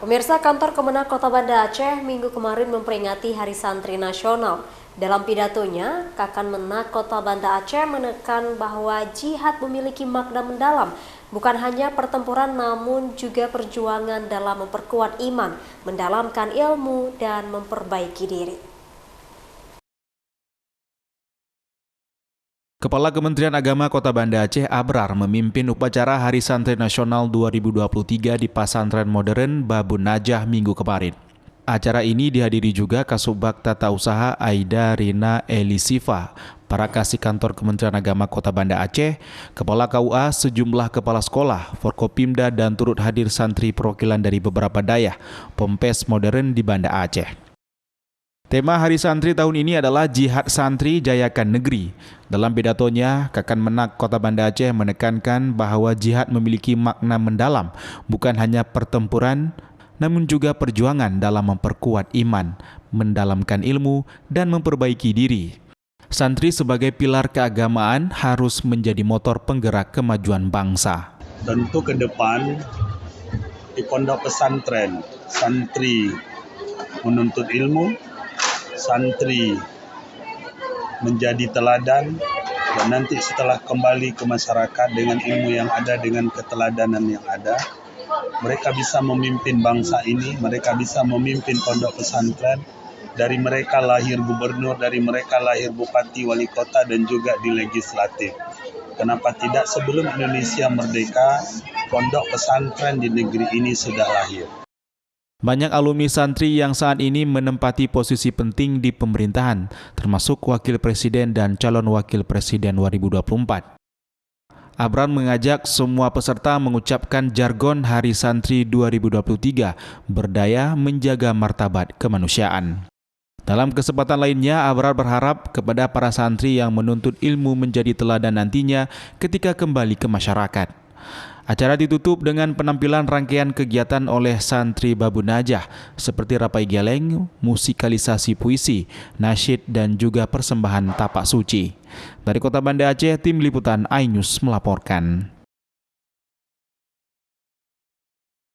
Pemirsa, kantor Kemenak Kota Banda Aceh minggu kemarin memperingati Hari Santri Nasional. Dalam pidatonya, Kakmenag Kota Banda Aceh menekan bahwa jihad memiliki makna mendalam, bukan hanya pertempuran namun juga perjuangan dalam memperkuat iman, mendalamkan ilmu, dan memperbaiki diri. Kepala Kementerian Agama Kota Banda Aceh Abrar memimpin upacara Hari Santri Nasional 2023 di Pasantren Modern Babun Najah minggu kemarin. Acara ini dihadiri juga Kasubag Tata Usaha Aida Rina Elisifa, para kasih kantor Kementerian Agama Kota Banda Aceh, Kepala KUA, sejumlah kepala sekolah, Forkopimda, dan turut hadir santri perwakilan dari beberapa dayah Pompes Modern di Banda Aceh. Tema Hari Santri tahun ini adalah Jihad Santri Jayakan Negeri. Dalam pidatonya, Kakmenag Kota Banda Aceh menekankan bahwa jihad memiliki makna mendalam, bukan hanya pertempuran, namun juga perjuangan dalam memperkuat iman, mendalamkan ilmu, dan memperbaiki diri. Santri sebagai pilar keagamaan harus menjadi motor penggerak kemajuan bangsa. Tentu ke depan di pondok pesantren, santri menuntut ilmu, santri menjadi teladan, dan nanti setelah kembali ke masyarakat dengan ilmu yang ada, dengan keteladanan yang ada, mereka bisa memimpin bangsa ini, mereka bisa memimpin pondok pesantren. Dari mereka lahir gubernur, dari mereka lahir bupati, wali kota, dan juga di legislatif. Kenapa tidak sebelum Indonesia merdeka, pondok pesantren di negeri ini sudah lahir. Banyak alumni santri yang saat ini menempati posisi penting di pemerintahan, termasuk Wakil Presiden dan calon Wakil Presiden 2024. Abrar mengajak semua peserta mengucapkan jargon Hari Santri 2023, berdaya menjaga martabat kemanusiaan. Dalam kesempatan lainnya, Abrar berharap kepada para santri yang menuntut ilmu menjadi teladan nantinya ketika kembali ke masyarakat. Acara ditutup dengan penampilan rangkaian kegiatan oleh santri Babun Najah seperti rapai geleng, musikalisasi puisi, nasyid, dan juga persembahan tapak suci. Dari Kota Banda Aceh, Tim Liputan iNews melaporkan.